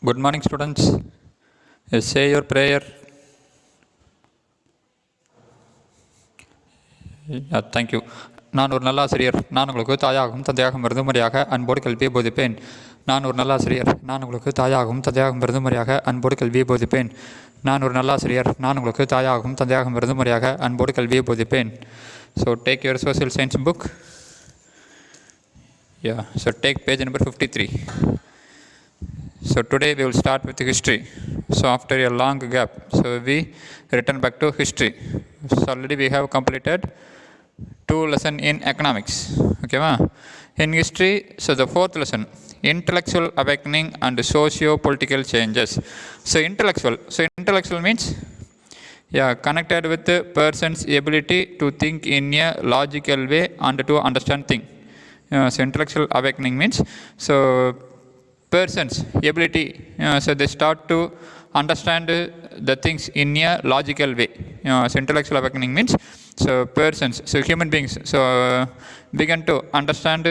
Good morning, students. Say your prayer. Thank you. நான் ஒரு நல்ல ஆசிரியர். நான் உங்களுக்கு தாயாகவும் தந்தையாகவும் மருந்துமுறையாக அன்போடு கல்வியை போதிப்பேன். நான் ஒரு நல்ல ஆசிரியர். நான் உங்களுக்கு தாயாகவும் தந்தையாகவும் மருந்துமுறையாக அன்போடு கல்வியை போதிப்பேன். நான் ஒரு நல்ல ஆசிரியர். நான் உங்களுக்கு தாயாகவும் தந்தையாகவும் மருந்துமுறையாக அன்போடு கல்வியை போதிப்பேன். So take your social science book. So take page number 53. So today we will start with history. So after a long gap, so we return back to history. So already we have completed 2 lessons in economics. Okay, in history, so the 4th lesson, intellectual awakening and socio-political changes. So intellectual means connected with the person's ability to think in a logical way and to understand things. So intellectual awakening means person's ability, so they start to understand the things in a logical way. So intellectual awakening means persons, human beings, begin to understand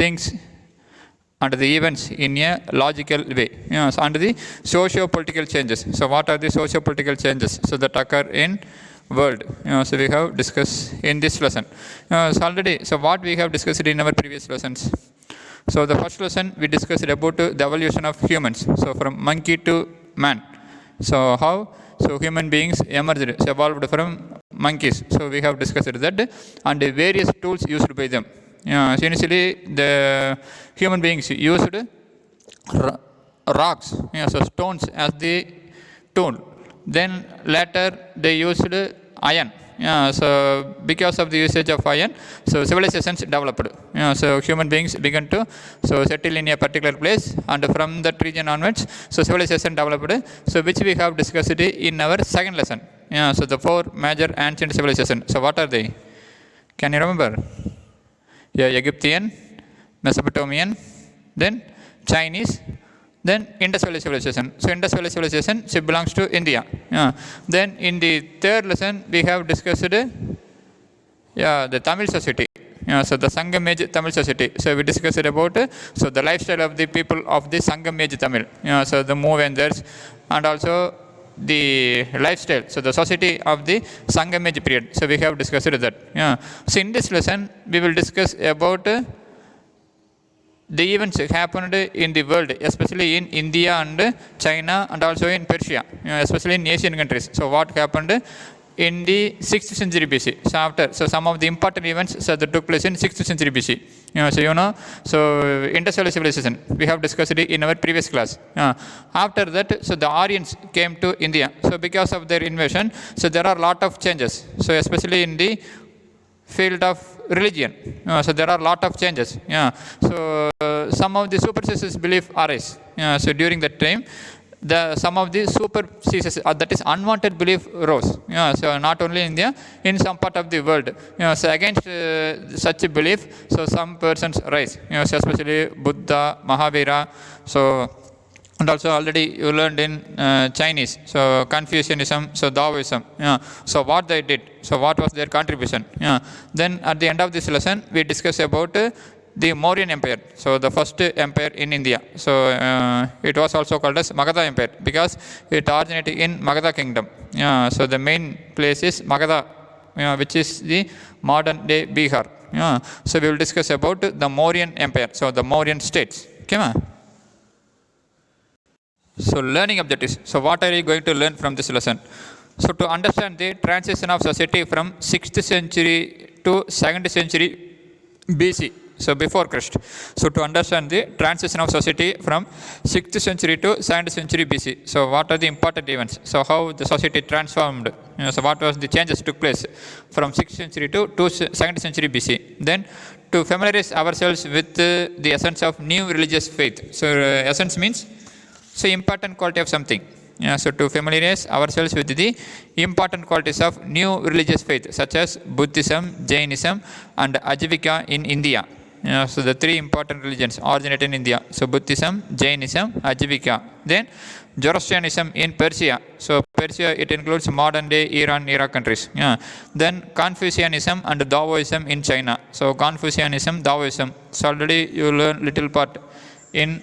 things and the events in a logical way. And the socio-political changes. So what are the socio-political changes that occur in world? So we have discussed in this lesson. So what we have discussed in our previous lessons. So the first lesson we discussed about the evolution of humans. So from monkey to man. So how human beings evolved from monkeys. So we have discussed that and the various tools used by them. So initially the human beings used rocks, so stones as the tool. Then later they used iron. So because of the usage of iron, so civilizations developed. So human beings began to settle in a particular place, and from that region onwards, so civilization developed. So which we have discussed in our second lesson. So the 4 major ancient civilizations. So what are they? Can you remember? Egyptian, Mesopotamian, then Chinese, then Indus Valley civilization. So Indus Valley civilization belongs to India. Then in the third lesson we have discussed the Tamil society. So the Sangam Age Tamil society. So we discussed about the lifestyle of the people of the Sangam Age Tamil. So the movenders and also the lifestyle. So the society of the Sangam Age period. So we have discussed that. So in this lesson we will discuss about the events happened in the world, especially in India and China and also in Persia, especially in Asian countries. So what happened in the 6th century BC. So some of the important events that took place in 6th century BC. So Indus Valley civilization we have discussed it in our previous class. After that, so the Aryans came to India. So because of their invasion, so there are a lot of changes. So especially in the field of religion, so there are a lot of changes. So some of the superstitious belief arise. So during that time, some of the superstitious, that is unwanted belief rose. So not only in India, in some part of the world. So against such a belief, so some persons rise. So especially Buddha, Mahavira. So and also already you learned in Chinese, so Confucianism, so Taoism. So what they did, so what was their contribution. Then at the end of this lesson we discuss about the Mauryan Empire, so the first empire in India. So it was also called as Magadha Empire because it originated in Magadha kingdom. So the main place is Magadha, which is the modern day Bihar. So we will discuss about the Mauryan Empire, so the Mauryan states. Okay, so learning objectives. So what are you going to learn from this lesson? So to understand the transition of society from 6th century to 2nd century BC, so before Christ. So to understand the transition of society from 6th century to 2nd century BC. So what are the important events? So how the society transformed. So what was the changes took place from 6th century to 2nd century BC. Then to familiarize ourselves with the essence of new religious faith. So essence means important quality of something. So to familiarize ourselves with the important qualities of new religious faith such as Buddhism, Jainism and Ajivika in India. So the 3 important religions originated in India. So Buddhism, Jainism, Ajivika. Then Zoroastrianism in Persia. So Persia, it includes modern day Iran, Iraq countries. Then Confucianism and Taoism in China. So Confucianism, Taoism. So already you learn little part in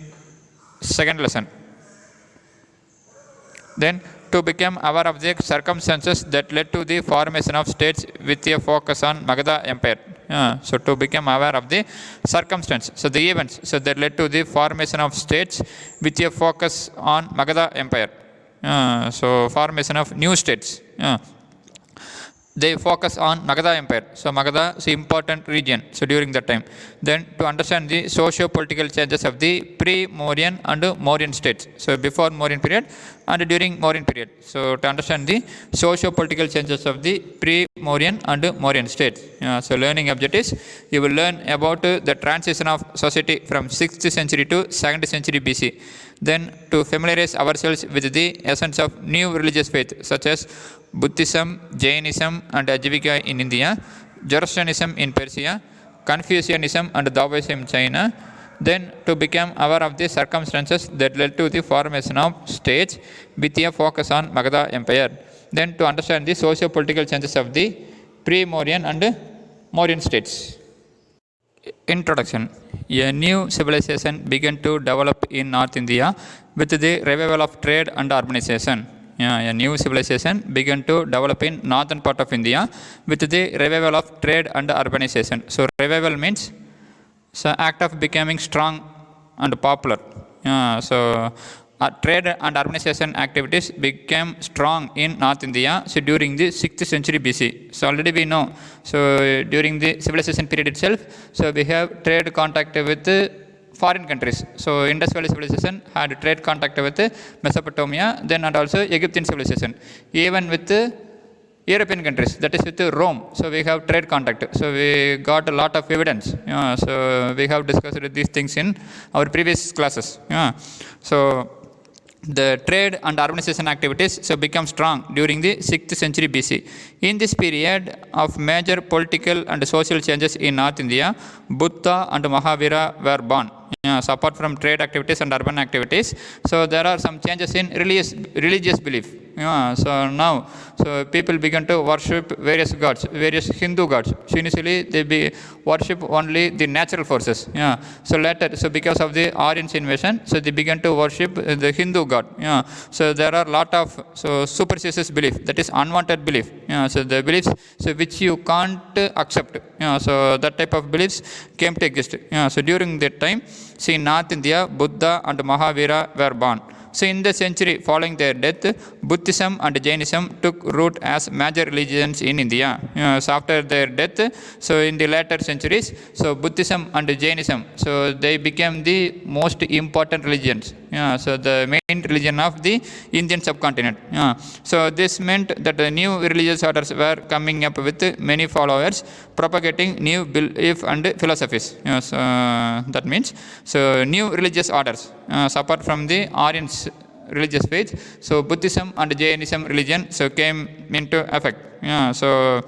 second lesson. Then to become aware of the circumstances that led to the formation of states with a focus on Magadha Empire. So to become aware of the circumstances, so the events, so that led to the formation of states with a focus on Magadha Empire. So formation of new states. They focus on Magadha Empire. So Magadha is an important region. So during that time, then to understand the socio-political changes of the pre-Mauryan and Mauryan states. So before Mauryan period and during Mauryan period. So to understand the socio-political changes of the pre-Mauryan and Mauryan states. So learning objectives, you will learn about the transition of society from 6th century to 2nd century BC. Then to familiarize ourselves with the essence of new religious faith such as Buddhism, Jainism and Ajivika in India, Zoroastrianism in Persia, Confucianism and Taoism in China. Then to become aware of the circumstances that led to the formation of states with a focus on Magadha Empire. Then to understand the socio-political changes of the pre-Mauryan and Mauryan states. Introduction. A new civilization began to develop in North India with the revival of trade and urbanization. A new civilization began to develop in northern part of India with the revival of trade and urbanization. So revival means act of becoming strong and popular. Trade and urbanization activities became strong in North India during the 6th century BC. So already we know. So during the civilization period itself, so we have trade contact with foreign countries. So Indus Valley civilization had trade contact with Mesopotamia, then and also Egyptian civilization. Even with European countries, that is with Rome. So we have trade contact. So we got a lot of evidence. So we have discussed these things in our previous classes. So the trade and urbanization activities become strong during the 6th century BC. In this period of major political and social changes in North India, Buddha and Mahavira were born. So apart from trade activities and urban activities, so there are some changes in religious belief. So now, so people began to worship various gods, various Hindu gods. So initially they worship only the natural forces. So later, so because of the Aryan invasion, so they began to worship the Hindu god. So there are a lot of superstitious belief, that is unwanted belief. So the beliefs which you can't accept. So that type of beliefs came to exist. So during that time, see, in North India, Buddha and Mahavira were born. So in the century following their death, Buddhism and Jainism took root as major religions in India. So after their death, so in the later centuries, so Buddhism and Jainism, so they became the most important religions. So the main religion of the Indian subcontinent. So this meant that the new religious orders were coming up with many followers, propagating new belief and philosophies. So that means, so new religious orders, so apart from the Aryan religious faith, so Buddhism and Jainism religion came into effect. So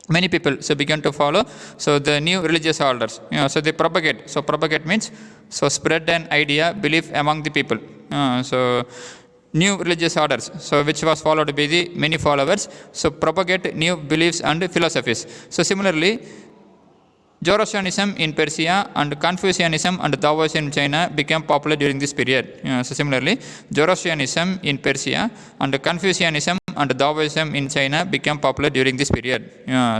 many people began to follow the new religious orders. So they propagate. So propagate means spread an idea, belief among the people. So new religious orders, so which was followed by the many followers, so propagate new beliefs and philosophies. So similarly, Zoroastrianism in Persia and Confucianism and Taoism in China became popular during this period. So similarly, Zoroastrianism in Persia and Confucianism and Taoism in China became popular during this period.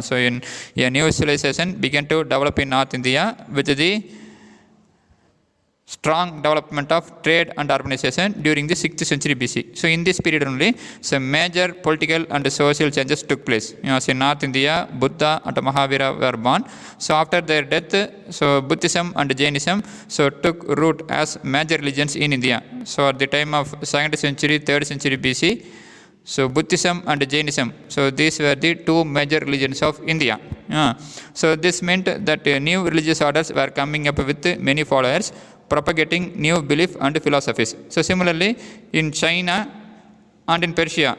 So in a new civilization began to develop in North India with the strong development of trade and urbanization during the 6th century BC. So in this period only, some major political and social changes took place. So in North India, Buddha and Mahavira were born. So after their death, so Buddhism and Jainism took root as major religions in India. So at the time of 2nd century, 3rd century BC, so Buddhism and Jainism, so these were the two major religions of India. So this meant that new religious orders were coming up with many followers, propagating new belief and philosophies. So similarly, in China and in Persia,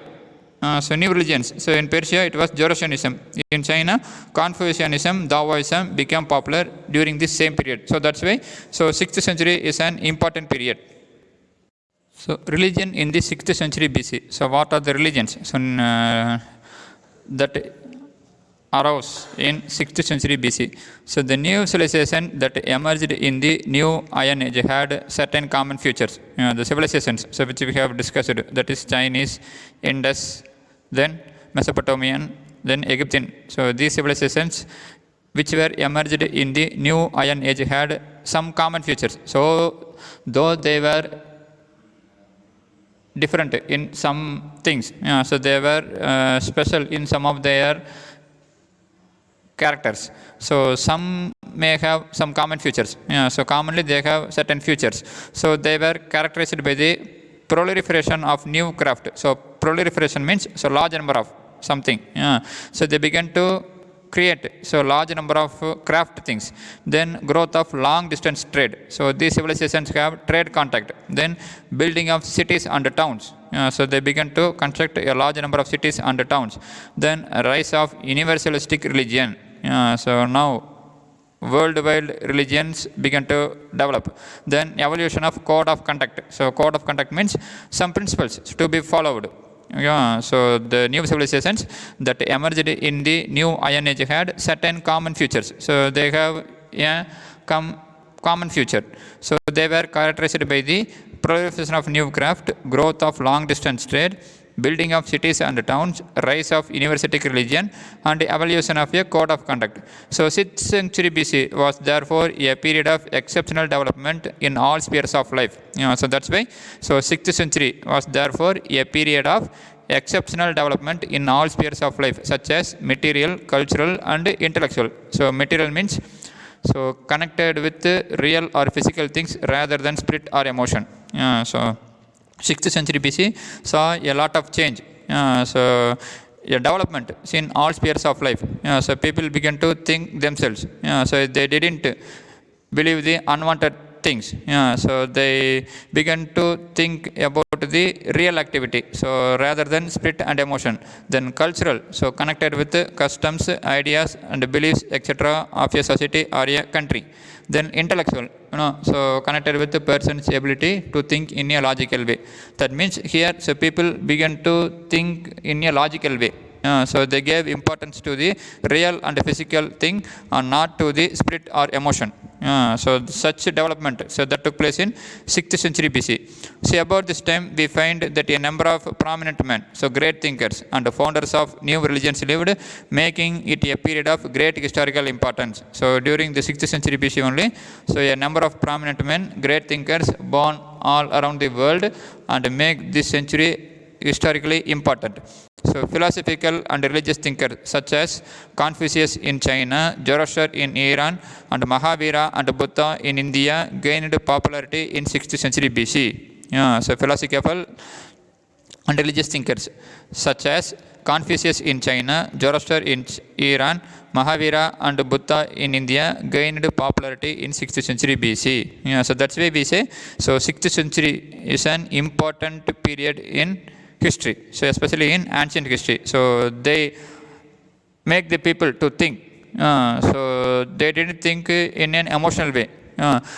so new religions. So in Persia, it was Zoroastrianism. In China, Confucianism, Taoism became popular during this same period. So that's why, so 6th century is an important period. So religion in the 6th century BC. So what are the religions? So that arose in 6th century BC. So the new civilization that emerged in the new Iron Age had certain common features. The civilizations, so which we have discussed, that is Chinese, Indus, then Mesopotamian, then Egyptian. So these civilizations which were emerged in the new Iron Age had some common features. So though they were different in some things, so they were special in some of their characters. So some may have some common features. So commonly they have certain features. So they were characterized by the proliferation of new craft. So proliferation means so large number of something. So they began to create so large number of craft things. Then growth of long distance trade. So these civilizations have trade contact. Then building of cities and towns. So they began to construct a large number of cities and towns. Then rise of universalistic religion. So now worldwide religions began to develop. Then evolution of code of conduct. So code of conduct means some principles to be followed. So the new civilizations that emerged in the new Iron Age had certain common features. So they have a common feature. So they were characterized by the proliferation of new craft, growth of long distance trade, building of cities and towns, rise of university religion, and evolution of a code of conduct. So 6th century BC was therefore a period of exceptional development in all spheres of life. So that's why. So 6th century was therefore a period of exceptional development in all spheres of life, such as material, cultural, and intellectual. So material means so connected with real or physical things rather than spirit or emotion. So 6th century BC saw a lot of change. So a development in all spheres of life. So people began to think themselves. So they didn't believe the unwanted things. So they began to think about the real activity. So rather than spirit and emotion. Then cultural. So connected with customs, ideas, and beliefs, etc. of a society or a country. Then intellectual. So connected with the person's ability to think in a logical way. That means here, so people began to think in a logical way. So they gave importance to the real and physical thing and not to the spirit or emotion. So such development, so that took place in 6th century BC. See, about this time we find that a number of prominent men, so great thinkers and founders of new religions lived, making it a period of great historical importance. So during the 6th century BC only, so a number of prominent men, great thinkers born all around the world and make this century historically important. So philosophical and religious thinkers such as Confucius in China, Zoroaster in Iran, and Mahavira and Buddha in India gained popularity in 6th century BC. So philosophical and religious thinkers such as Confucius in China, Zoroaster in Iran, Mahavira and Buddha in India gained popularity in 6th century BC. So that's why we say, so 6th century is an important period in history, so especially in ancient history. So they make the people to think. So they didn't think in an emotional way.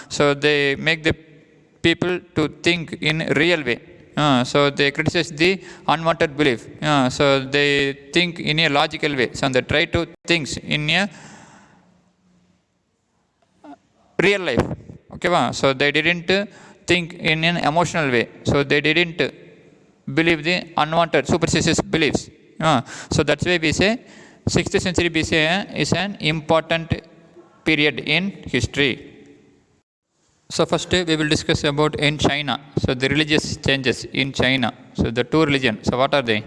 So they make the people to think in real way. So they criticize the unwanted belief. So they think in a logical way. So they try to think in a real life. Okay, so they didn't think in an emotional way. So they didn't believe the unwanted superstitious beliefs. So that's why we say 6th century BC is an important period in history. So first we will discuss about in China. So the religious changes in China. So the two religions. So what are they?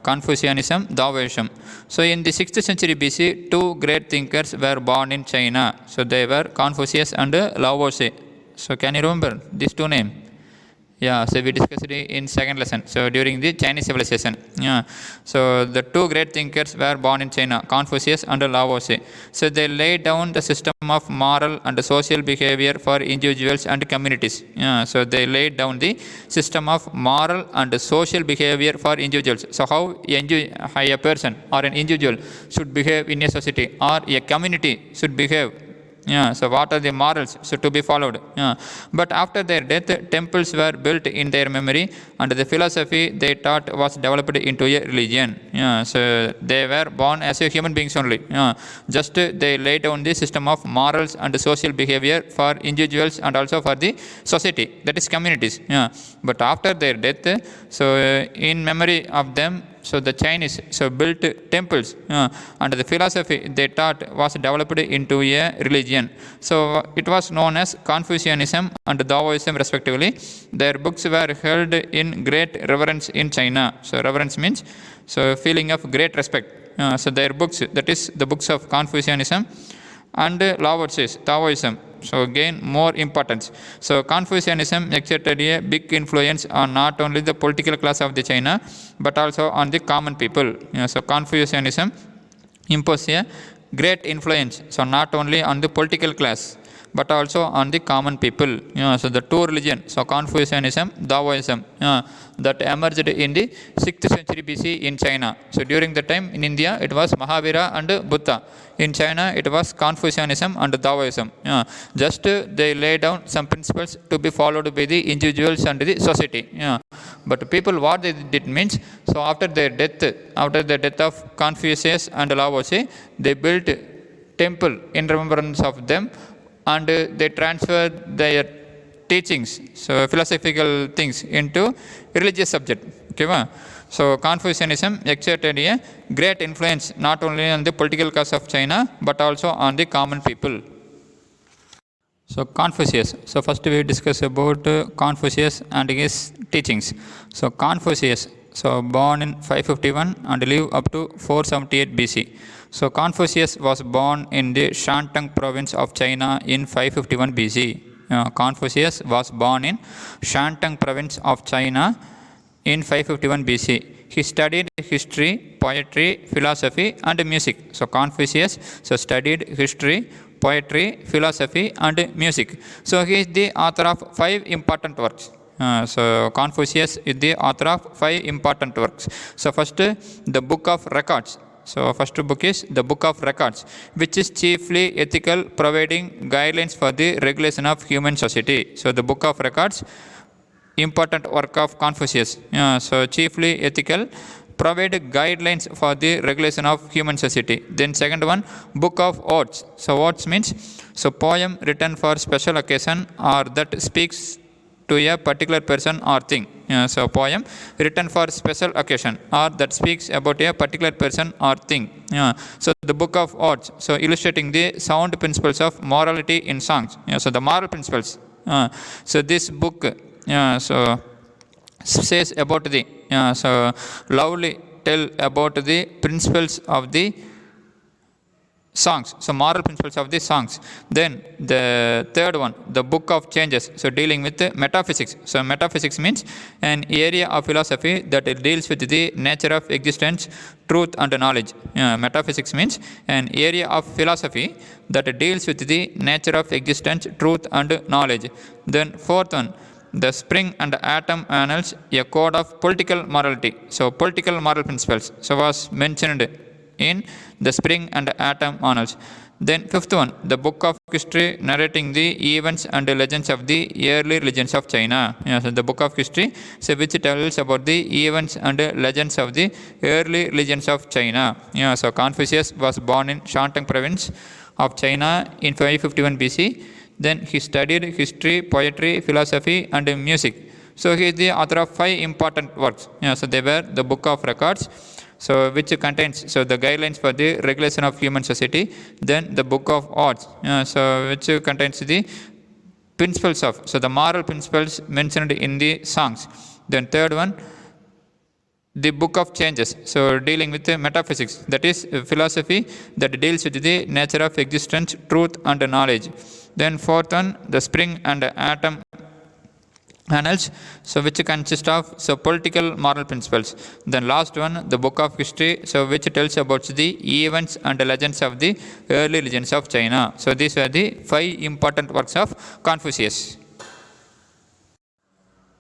Confucianism, Taoism. So in the 6th century BC, two great thinkers were born in China. So they were Confucius and Lao Tse. So can you remember these two names? So we discussed it in second lesson. So during the Chinese civilization. So the two great thinkers were born in China, Confucius and Lao Tse. So they laid down the system of moral and social behavior for individuals and communities. So they laid down the system of moral and social behavior for individuals. So how a person or an individual should behave in a society or a community should behave Yeah, so what are the morals so to be followed? Yeah. But after their death, temples were built in their memory, and the philosophy they taught was developed into a religion. Yeah, so they were born as a human beings only. Yeah. Just they laid down the system of morals and social behavior for individuals and also for the society, that is communities. Yeah. But after their death, so in memory of them, so the Chinese so built temples, and the philosophy they taught was developed into a religion. So it was known as Confucianism and Taoism respectively. Their books were held in great reverence in China. So reverence means so feeling of great respect. So their books, that is the books of Confucianism and Lao Tzu's Taoism, so gain more importance. So Confucianism exerted a big influence on not only the political class of the China, but also on the common people. So Confucianism imposed a great influence, so not only on the political class, but also on the common people. So the two religion, so Confucianism, Taoism, that emerged in the 6th century BC in China. So during the time in India, it was Mahavira and Buddha. In China, it was Confucianism and Taoism. Just they lay down some principles to be followed by the individuals and the society. But people, what they did means, so after their death of Confucius and Lao Tzu, they built temple in remembrance of them, and they transferred their teachings, so philosophical things, into religious subject. Okay, so Confucianism exerted a great influence not only on the political class of China, but also on the common people. So Confucius. So first we discuss about Confucius and his teachings. So Confucius, so born in 551 and lived up to 478 BC. So Confucius was born in the Shantung province of China in 551 BC. Confucius was born in Shantung province of China in 551 BC. He studied history, poetry, philosophy, and music. So Confucius so studied history, poetry, philosophy, and music. So he is the author of 5 important works. So Confucius is the author of 5 important works. So first, the Book of Records. So first book is the Book of Records, which is chiefly ethical, providing guidelines for the regulation of human society. So the Book of Records, important work of Confucius. So chiefly ethical, provide guidelines for the regulation of human society. Then second one, Book of Odes. So odes means so poem written for special occasion or that speaks to a particular person or thing. So poem written for special occasion or that speaks about a particular person or thing. So the Book of Odes, so illustrating the sound principles of morality in songs. So the moral principles. So this book so says about the so lovely tell about the principles of the songs, so moral principles of the songs. Then the third one, the Book of Changes, so dealing with metaphysics. So metaphysics means an area of philosophy that deals with the nature of existence, truth, and knowledge. Metaphysics means an area of philosophy that deals with the nature of existence, truth, and knowledge. Then fourth one, the Spring and Atom Annals, a code of political morality. So political moral principles, so was mentioned in the Spring and Atom Annals. Then fifth one, the Book of History, narrating the events and legends of the early religions of China. So the Book of History, so which tells about the events and legends of the early religions of China. So Confucius was born in Shantung province of China in 551 BC. Then he studied history, poetry, philosophy, and music. So he is the author of 5 important works. So they were the Book of Records, so which contains so the guidelines for the regulation of human society. Then the Book of Odes, so which contains the principles of so the moral principles mentioned in the songs. Then third one, the Book of Changes, so dealing with metaphysics, that is philosophy that deals with the nature of existence, truth, and knowledge. Then fourth one, the Spring and Atom Annals, so which consist of so political moral principles. Then last one, the Book of History, so which tells about the events and legends of the early religions of China. So these were the 5 important works of Confucius.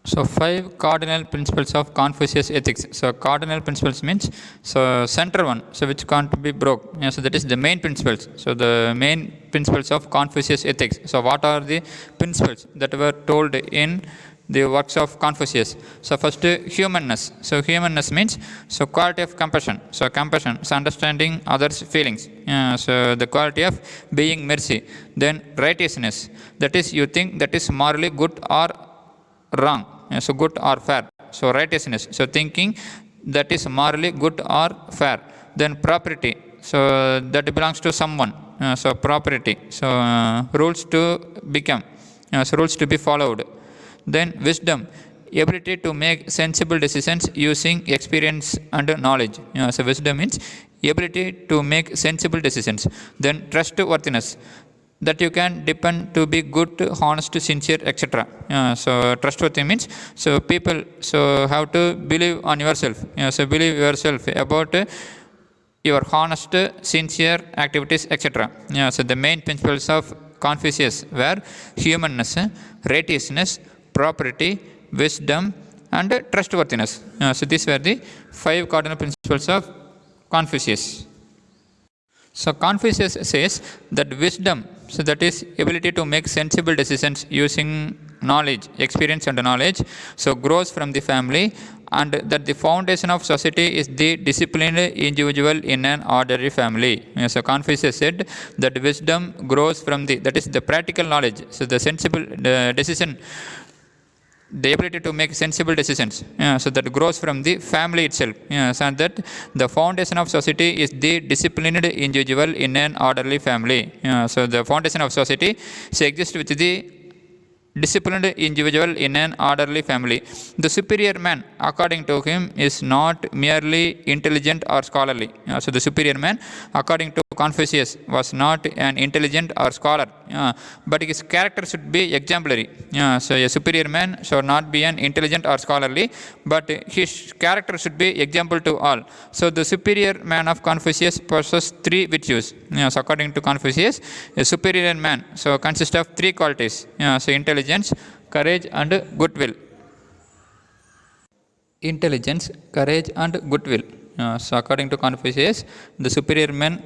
So 5 cardinal principles of Confucius ethics. So cardinal principles means so center one, so which can't be broke. Yeah, so that is the main principles. So the main principles of Confucius ethics. So what are the principles that were told in the works of Confucius? So first, humanness. So humanness means so quality of compassion. So compassion, so understanding others' feelings. So the quality of being mercy. Then righteousness. That is you think that is morally good or wrong. So good or fair. So righteousness. So thinking that is morally good or fair. Then property. So that belongs to someone. So property. So rules to become. So rules to be followed. Then wisdom, ability to make sensible decisions using experience and knowledge. So wisdom means ability to make sensible decisions. Then trustworthiness, that you can depend to be good, honest, sincere, etc. So trustworthy means so people so have to believe on yourself. So believe yourself about your honest, sincere activities, etc. So the main principles of Confucius were humanness, righteousness, property, wisdom, and trustworthiness. So these were the 5 cardinal principles of Confucius. So Confucius says that wisdom, so that is ability to make sensible decisions using knowledge, experience and knowledge, so grows from the family, and that the foundation of society is the disciplined individual in an orderly family. So Confucius said that wisdom grows from that is the practical knowledge, so the sensible decision, the ability to make sensible decisions. So that grows from the family itself. So that the foundation of society is the disciplined individual in an orderly family. So the foundation of society exists with the disciplined individual in an orderly family. The superior man, according to him, is not merely intelligent or scholarly. So the superior man, according to Confucius, was not an intelligent or scholar, but his character should be exemplary. So a superior man should not be an intelligent or scholarly, but his character should be example to all. So the superior man of Confucius possesses 3 virtues. So according to Confucius, a superior man so consists of 3 qualities. So intelligence, courage, and goodwill. Intelligence, courage, and goodwill. So according to Confucius, the superior man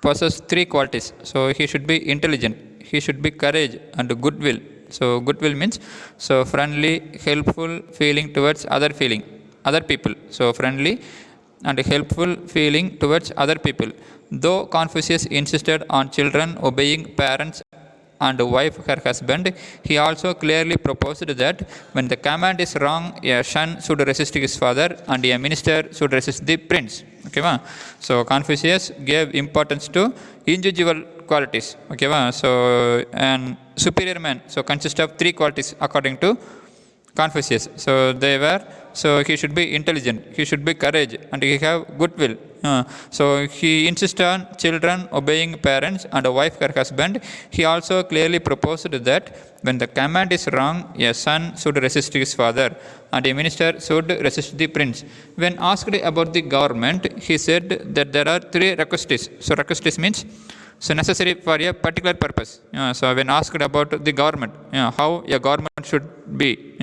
possesses 3 qualities. So he should be intelligent, he should be courage, and goodwill. So goodwill means so friendly, helpful feeling towards other people. So friendly and helpful feeling towards other people. Though Confucius insisted on children obeying parents and wife her husband, he also clearly proposed that when the command is wrong, a son should resist his father and a minister should resist the prince. Okay, so Confucius gave importance to individual qualities. Okay, so an superior man so consists of 3 qualities according to Confucius. So they were, so he should be intelligent, he should be courage, and he have goodwill. So he insists on children obeying parents and a wife her husband. He also clearly proposed that when the command is wrong, a son should resist his father and a minister should resist the prince. When asked about the government, he said that there are 3 requisites. So requisites means so necessary for a particular purpose. So when asked about the government, how a government should be,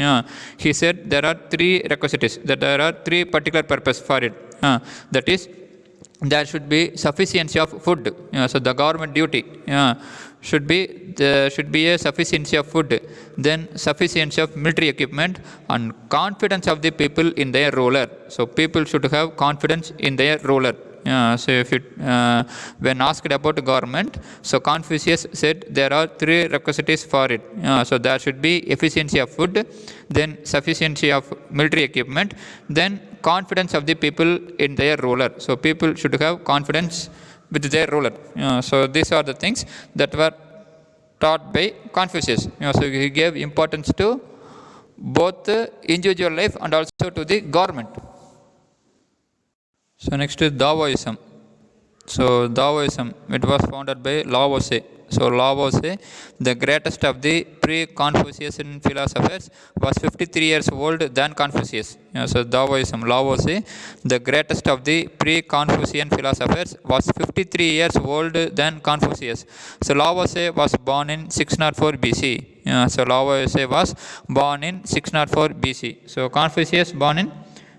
he said there are 3 requisites, that there are 3 particular purpose for it. That is, there should be sufficiency of food. So the government duty should be a sufficiency of food, then sufficiency of military equipment, and confidence of the people in their ruler. So people should have confidence in their ruler. So if when asked about government, so Confucius said there are 3 requisites for it. So there should be efficiency of food, then sufficiency of military equipment, then confidence of the people in their ruler. So people should have confidence with their ruler. So these are the things that were taught by Confucius. So he gave importance to both the individual life and also to the government. So next is Taoism. So Taoism, it was founded by Lao Tse. So Lavoisier, the greatest of the pre-Confucian philosophers, was 53 years old than Confucius. So Taoism, Lavoisier, the greatest of the pre-Confucian philosophers, was 53 years old than Confucius. So Lavoisier was born in 604 BC. So Lavoisier was born in 604 BC. So Confucius born in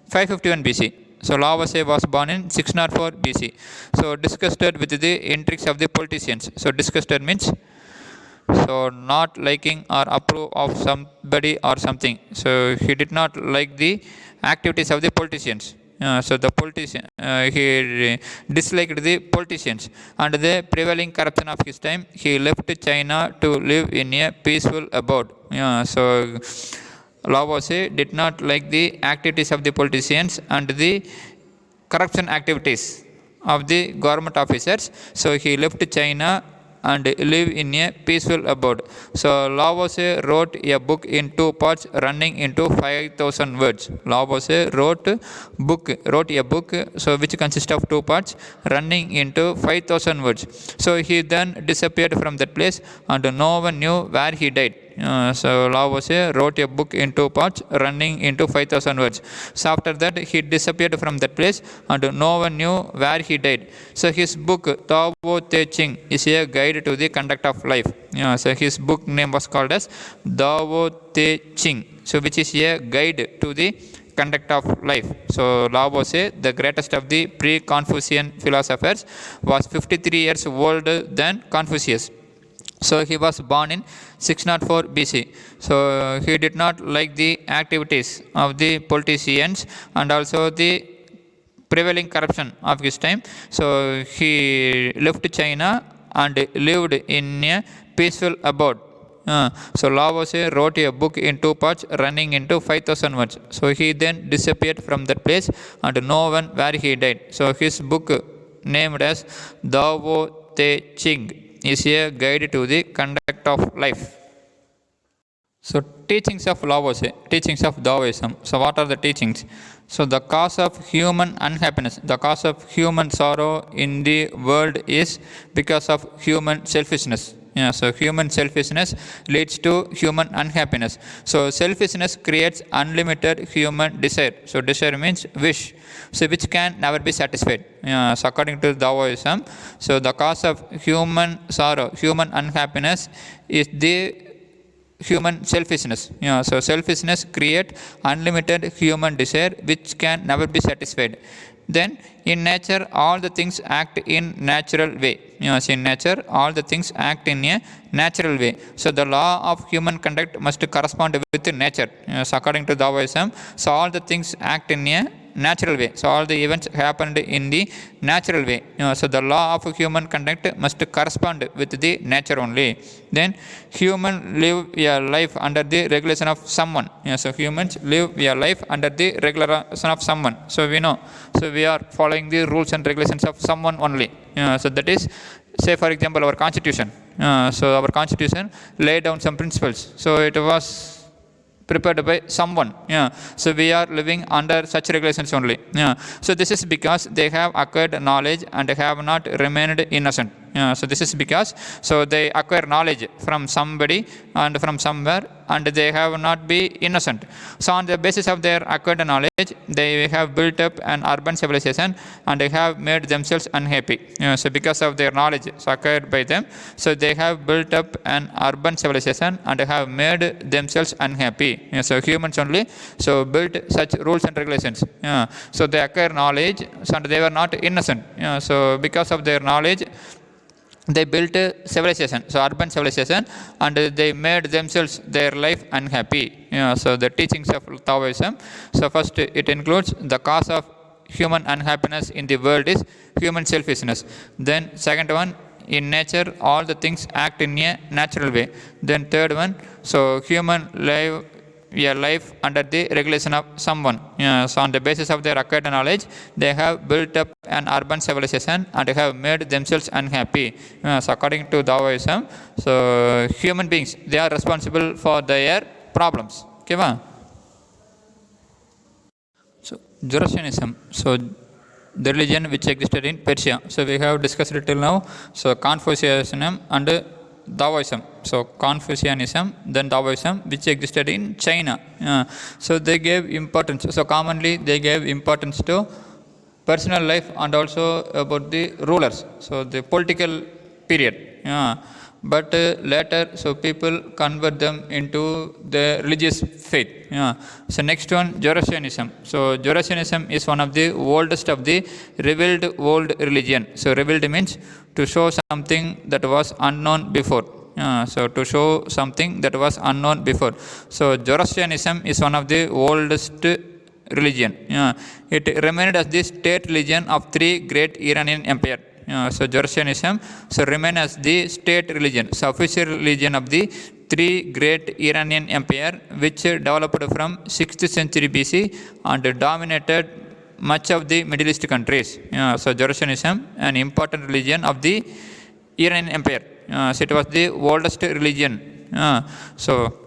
551 BC. So Lavoisier was born in 604 BC. So disgusted with the intrigues of the politicians. So disgusted means so not liking or approve of somebody or something. So he did not like the activities of the politicians. So the politician, he disliked the politicians and the prevailing corruption of his time. He left China to live in a peaceful abode. So Lavoisier did not like the activities of the politicians and the corruption activities of the government officers. So he left China and live in a peaceful abode. So Lavoisier wrote a book in 2 parts running into 5,000 words. Lavoisier wrote a book so which consists of 2 parts running into 5,000 words. So he then disappeared from that place and no one knew where he died. So Lavoisier wrote a book in 2 parts running into 5,000 words. So after that he disappeared from that place and no one knew where he died. So his book Tao Te Ching is a guide to the conduct of life. So his book name was called as Tao Te Ching, so which is a guide to the conduct of life. So Lavoisier, the greatest of the pre-Confucian philosophers, was 53 years older than Confucius. So he was born in 604 BC. So he did not like the activities of the politicians and also the prevailing corruption of his time. So he left China and lived in a peaceful abode. So Lavoisier wrote a book in 2 parts running into 5,000 words. So he then disappeared from that place and no one where he died. So his book named as Tao Te Ching is a guide to the conduct of life. So teachings of Lavoisier, teachings of Taoism. So what are the teachings? So the cause of human unhappiness, the cause of human sorrow in the world is because of human selfishness. So human selfishness leads to human unhappiness. So selfishness creates unlimited human desire. So desire means wish, so which can never be satisfied. So according to Taoism, so the cause of human sorrow, human unhappiness is the human selfishness. So selfishness creates unlimited human desire which can never be satisfied. Then in nature all the things act in natural way. So in nature all the things act in a natural way. So the law of human conduct must correspond with nature. So according to Taoism, so all the things act in a natural way. So all the events happened in the natural way. So the law of human conduct must correspond with the nature only. Then human live a life under the regulation of someone. So humans live a life under the regulation of someone. So we know. So we are following the rules and regulations of someone only. So that is, say for example, our constitution. So our constitution laid down some principles. So it was prepared by someone. So we are living under such regulations only. So this is because they have acquired knowledge and have not remained innocent. So this is because so they acquire knowledge from somebody and from somewhere and they have not been innocent. So on the basis of their acquired knowledge, they have built up an urban civilization and they have made themselves unhappy. So because of their knowledge so acquired by them, so they have built up an urban civilization and they have made themselves unhappy. So humans only so built such rules and regulations. So they acquire knowledge and they were not innocent. So because of their knowledge, they built a civilization, so urban civilization, and they made themselves their life unhappy. So the teachings of Taoism. So first it includes the cause of human unhappiness in the world is human selfishness. Then second one, in nature all the things act in a natural way. Then third one, so human live a life under the regulation of someone. So on the basis of their acquired knowledge, they have built up an urban civilization and have made themselves unhappy. So according to Taoism, so human beings, they are responsible for their problems. Okay, va? So Zoroastrianism, so the religion which existed in Persia. So we have discussed it till now. So Confucianism and Taoism. So Confucianism, then Taoism, which existed in China. So they gave importance. So commonly they gave importance to personal life and also about the rulers. So the political period. But later, so people convert them into the religious faith. So next one, Zoroastrianism. So Zoroastrianism is one of the oldest of the revealed world religion. So revealed means to show something that was unknown before. So to show something that was unknown before. So Zoroastrianism is one of the oldest religion. It remained as the state religion of three great Iranian empire. So Zoroastrianism remained as the state religion, so official religion of the three great Iranian empire, which developed from 6th century BC and dominated much of the Middle East countries. So Zoroastrianism, an important religion of the Iranian empire. So it was the oldest religion. So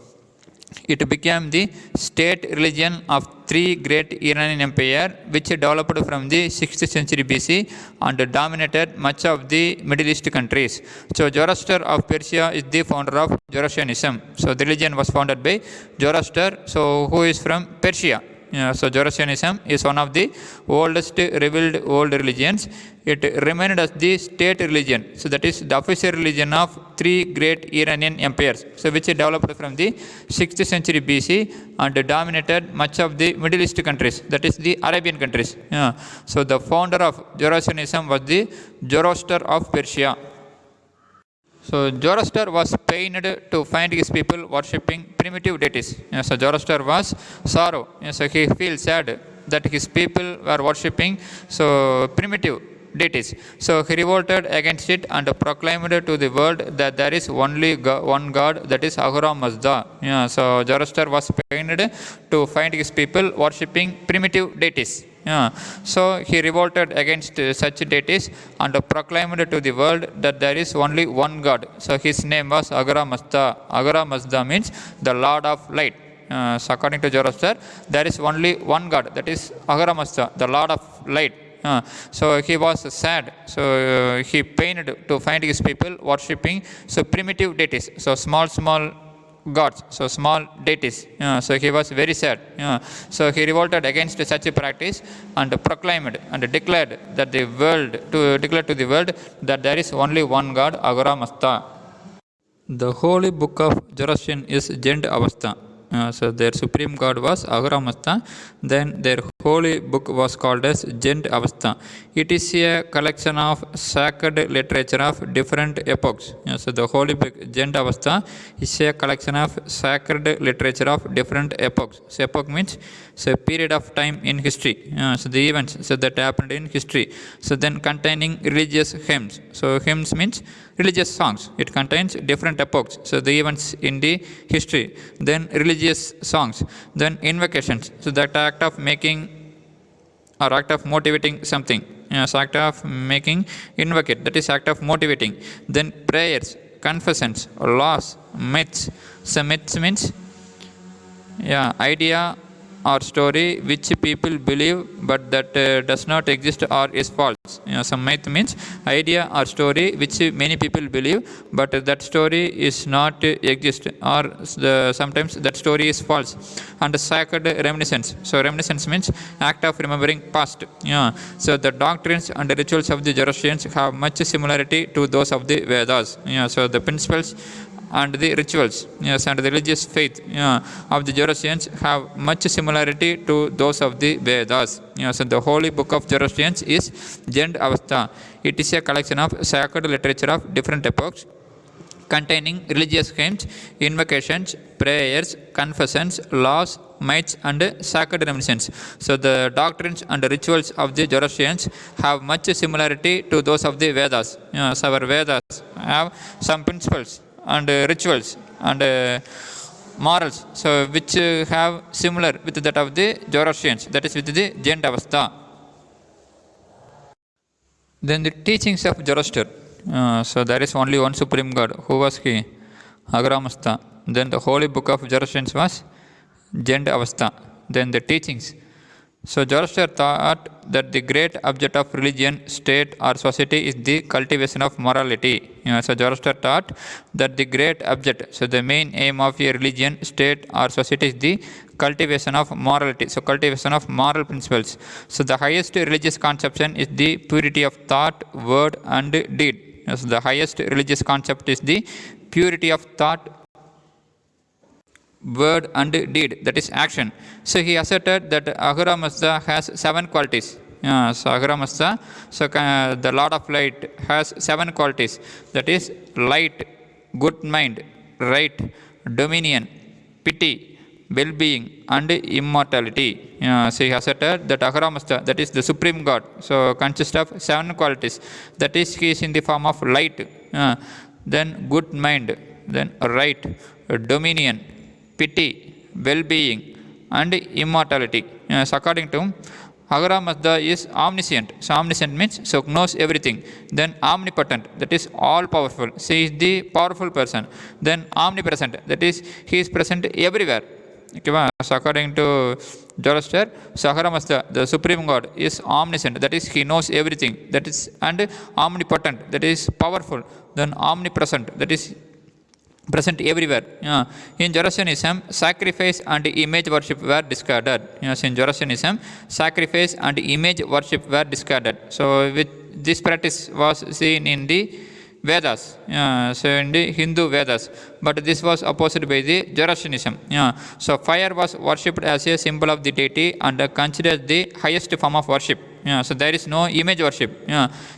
it became the state religion of three great Iranian empire, which developed from the 6th century BC and dominated much of the Middle East countries. So Zoroaster of Persia is the founder of Zoroastrianism. So the religion was founded by Zoroaster, so who is from Persia. So Zoroastrianism is one of the oldest revealed world religions. It remained as the state religion. So that is the official religion of three great Iranian empires. So which developed from the 6th century BC and dominated much of the Middle East countries. That is the Arabian countries. So the founder of Zoroastrianism was the Zoroaster of Persia. So Zoroaster was pained to find his people worshipping primitive deities. So Zoroaster was sorrow. So he feels sad that his people were worshipping primitive deities. So he revolted against it and proclaimed to the world that there is only one God, that is Ahura Mazda. So Zoroaster was pained to find his people worshipping primitive deities. So he revolted against such deities and proclaimed to the world that there is only one God. So his name was Ahura Mazda. Ahura Mazda means the Lord of Light. So according to Zoroaster, there is only one God, that is Ahura Mazda, the Lord of Light. So he was sad. So he pained to find his people worshipping primitive deities. So small gods, so small deities. So he was very sad. So he revolted against such a practice and proclaimed and declared that to the world that there is only one God, Ahura Mazda. The holy book of Zoroastrian is Jend Avastha. So their supreme god was Ahura Mazda. Then their holy book was called as Jend Avastha. It is a collection of sacred literature of different epochs. So the holy book Jend Avastha is a collection of sacred literature of different epochs. So epoch means a period of time in history. So the events that happened in history. So then containing religious hymns. So hymns means religious songs. It contains different epochs. So the events in the history. Then religious songs. Then invocations. So that act of making or act of motivating something. So act of making, invocate. That is act of motivating. Then prayers, confessions, laws, myths. So myths means idea or story which people believe but that does not exist or is false. Some myth means idea or story which many people believe but that story is not exist or sometimes that story is false. And sacred reminiscence. So reminiscence means act of remembering past. So the doctrines and the rituals of the Zoroastrians have much similarity to those of the Vedas. So the principles and the rituals and the religious faith of the Zoroastrians have much similarity to those of the Vedas. So the holy book of Zoroastrians is Jend Avastha. It is a collection of sacred literature of different epochs containing religious hymns, invocations, prayers, confessions, laws, myths and sacred reminiscence. So the doctrines and rituals of the Zoroastrians have much similarity to those of the Vedas. So our Vedas have some principles and rituals and morals, so which have similar with that of the Zoroastrians, that is with the Jend Avastha. Then the teachings of Zoroaster. So there is only one supreme god. Who was he? Ahura Mazda. Then the holy book of Zoroastrians was Jend Avastha. Then the teachings. So Zoroaster thought that the great object of religion, state, or society is the cultivation of morality. So Zoroaster thought that the great object, so the main aim of a religion, state, or society is the cultivation of morality. So cultivation of moral principles. So the highest religious conception is the purity of thought, word, and deed. So the highest religious concept is the purity of thought, word, and deed, that is action. So he asserted that Ahura Mazda has 7 qualities. So Ahura Mazda, so the Lord of Light, has 7 qualities, that is light, good mind, right, dominion, pity, well-being, and immortality. So he asserted that Ahura Mazda, that is the supreme God, so consists of 7 qualities, that is he is in the form of light, then good mind, then right, dominion, pity, well-being, and immortality. So according to Ahura Mazda is omniscient. So omniscient means so knows everything. Then omnipotent, that is all powerful. So he is the powerful person. Then omnipresent, that is he is present everywhere. Okay, so according to Zoroaster, so Ahura Mazda, the supreme God, is omniscient, that is he knows everything. That is, and omnipotent, that is powerful. Then omnipresent, that is present everywhere. In Zoroastrianism, sacrifice and image worship were discarded. So in Zoroastrianism, sacrifice and image worship were discarded. So this practice was seen in the Vedas, so in the Hindu Vedas, but this was opposed by the Zoroastrianism. So fire was worshipped as a symbol of the deity and considered the highest form of worship. So there is no image worship.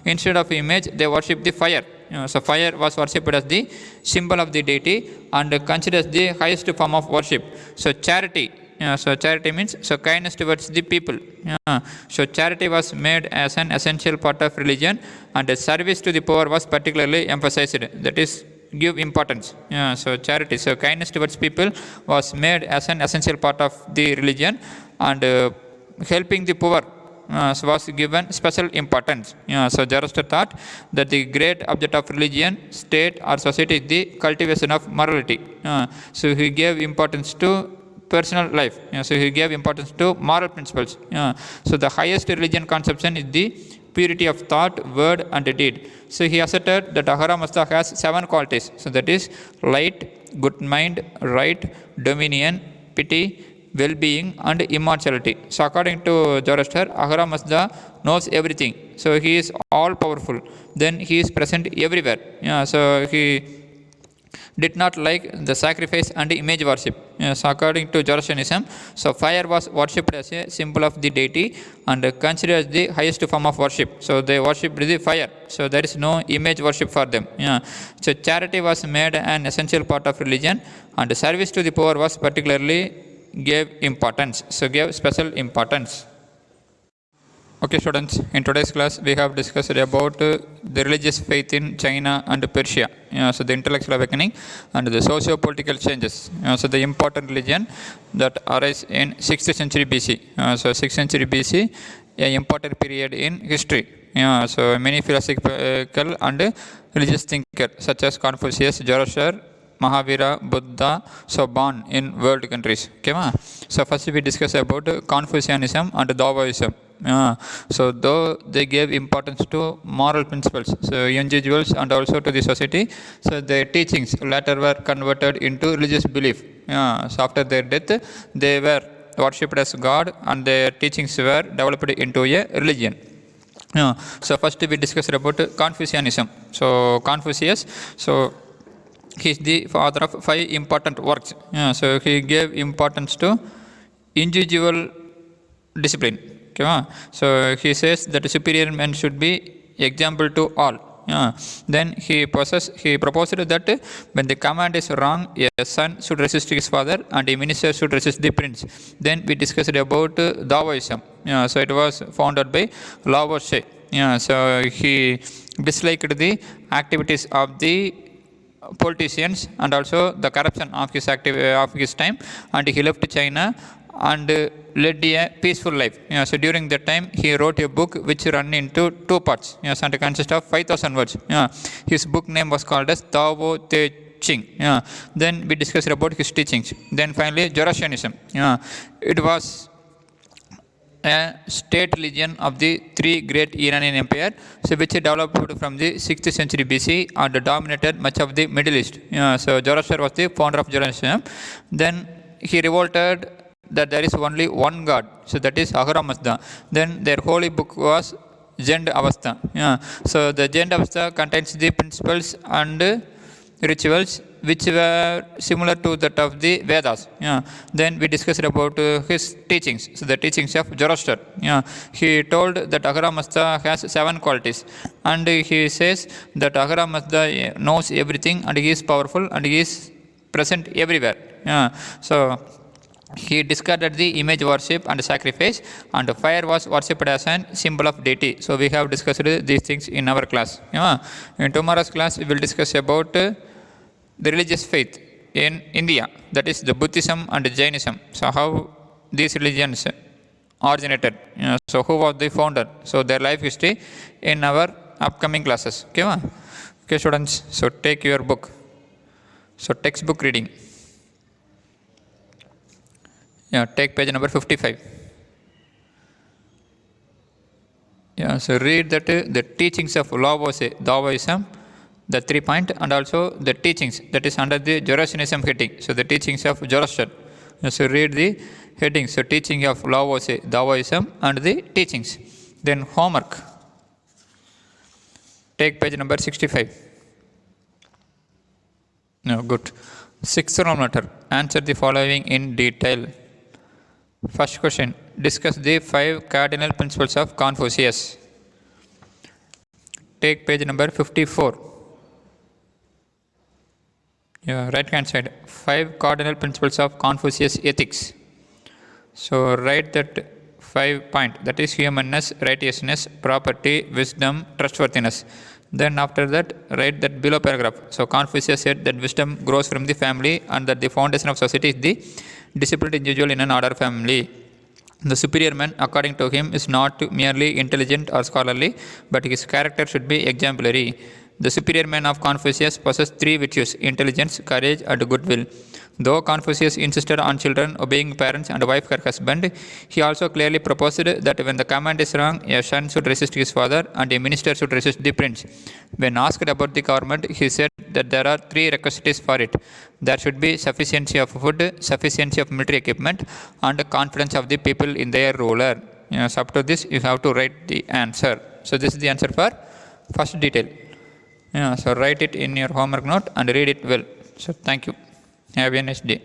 Instead of image, they worship the fire. So fire was worshipped as the symbol of the deity and considered the highest form of worship. So charity. So charity means so kindness towards the people. So charity was made as an essential part of religion, and service to the poor was particularly emphasized. That is, give importance. So charity, so kindness towards people was made as an essential part of the religion, and helping the poor so was given special importance. So Zoroaster thought that the great object of religion, state, or society is the cultivation of morality. So he gave importance to personal life. So he gave importance to moral principles. So the highest religion conception is the purity of thought, word, and deed. So he asserted that Ahura Mazda has 7 qualities. So that is light, good mind, right, dominion, pity, well-being, and immortality. So according to Zoroaster, Ahura Mazda knows everything. So he is all powerful. Then he is present everywhere. So he did not like the sacrifice and image worship. So according to Zoroastrianism, so fire was worshipped as a symbol of the deity and considered as the highest form of worship. So they worshipped the fire. So there is no image worship for them. So charity was made an essential part of religion, and service to the poor was particularly gave importance. So gave special importance. Okay students, in today's class we have discussed about the religious faith in China and Persia. So the intellectual awakening and the socio-political changes. So the important religion that arose in 6th century BC. So 6th century BC, an important period in history. So many philosophical and religious thinkers such as Confucius, Zoroaster, Mahavira, Buddha, so born in world countries. Okay, so first we discuss about Confucianism and Taoism. So though they gave importance to moral principles, so individuals and also to the society, so their teachings later were converted into religious belief. So after their death, they were worshipped as God, and their teachings were developed into a religion. So first we discussed about Confucianism. So Confucius, so he is the father of 5 important works. So he gave importance to individual discipline. Okay, so he says that superior men should be example to all. Then he proposed that when the command is wrong, a son should resist his father and a minister should resist the prince. Then we discussed about Taoism. So it was founded by Lao Tse. So he disliked the activities of the politicians and also the corruption of his time, and he left China and led a peaceful life. So during that time he wrote a book which ran into 2 parts. And consists of 5,000 words. His book name was called as Tao Te Ching. Then we discussed about his teachings. Then finally Zoroastrianism. It was a state religion of the three great Iranian empire, so which developed from the 6th century BC and dominated much of the Middle East. So Zoroaster was the founder of Judaism. Then he revolted that there is only one God, so that is Ahura Mazda. Then their holy book was Zend Avastha. So the Zend Avastha contains the principles and rituals which were similar to that of the Vedas. Then we discussed about his teachings, so the teachings of Zoroaster. He told that Ahura Mazda has 7 qualities, and he says that Ahura Mazda knows everything, and he is powerful, and he is present everywhere. So he discarded the image worship and sacrifice, and fire was worshipped as a symbol of deity. So we have discussed these things in our class. In tomorrow's class, we will discuss about the religious faith in India, that is the Buddhism and Jainism. So how these religions originated. So who was the founder? So their life history in our upcoming classes. Okay, students. So take your book. So textbook reading. Take page number 55. So read that the teachings of Laozi, Taoism, the 3 point, and also the teachings that is under the Zoroastrianism heading. So the teachings of Zoroaster. So read the heading. So teaching of Laozi, Taoism, and the teachings. Then homework. Take page number 65. Good. 6th round letter. Answer the following in detail. First question. Discuss the 5 cardinal principles of Confucius. Take page number 54. Right hand side. 5 cardinal principles of Confucius ethics. So write that 5 point. That is humanness, righteousness, property, wisdom, trustworthiness. Then after that, write that below paragraph. So Confucius said that wisdom grows from the family, and that the foundation of society is the disciplined individual in an order family. The superior man, according to him, is not merely intelligent or scholarly, but his character should be exemplary. The superior man of Confucius possessed 3 virtues: intelligence, courage, and goodwill. Though Confucius insisted on children obeying parents and wife her husband, he also clearly proposed that when the command is wrong, a son should resist his father, and a minister should resist the prince. When asked about the government, he said that there are 3 requisites for it. There should be sufficiency of food, sufficiency of military equipment, and confidence of the people in their ruler. So up to this, you have to write the answer. So this is the answer for first detail. So write it in your homework note and read it well. So thank you. Have a nice day.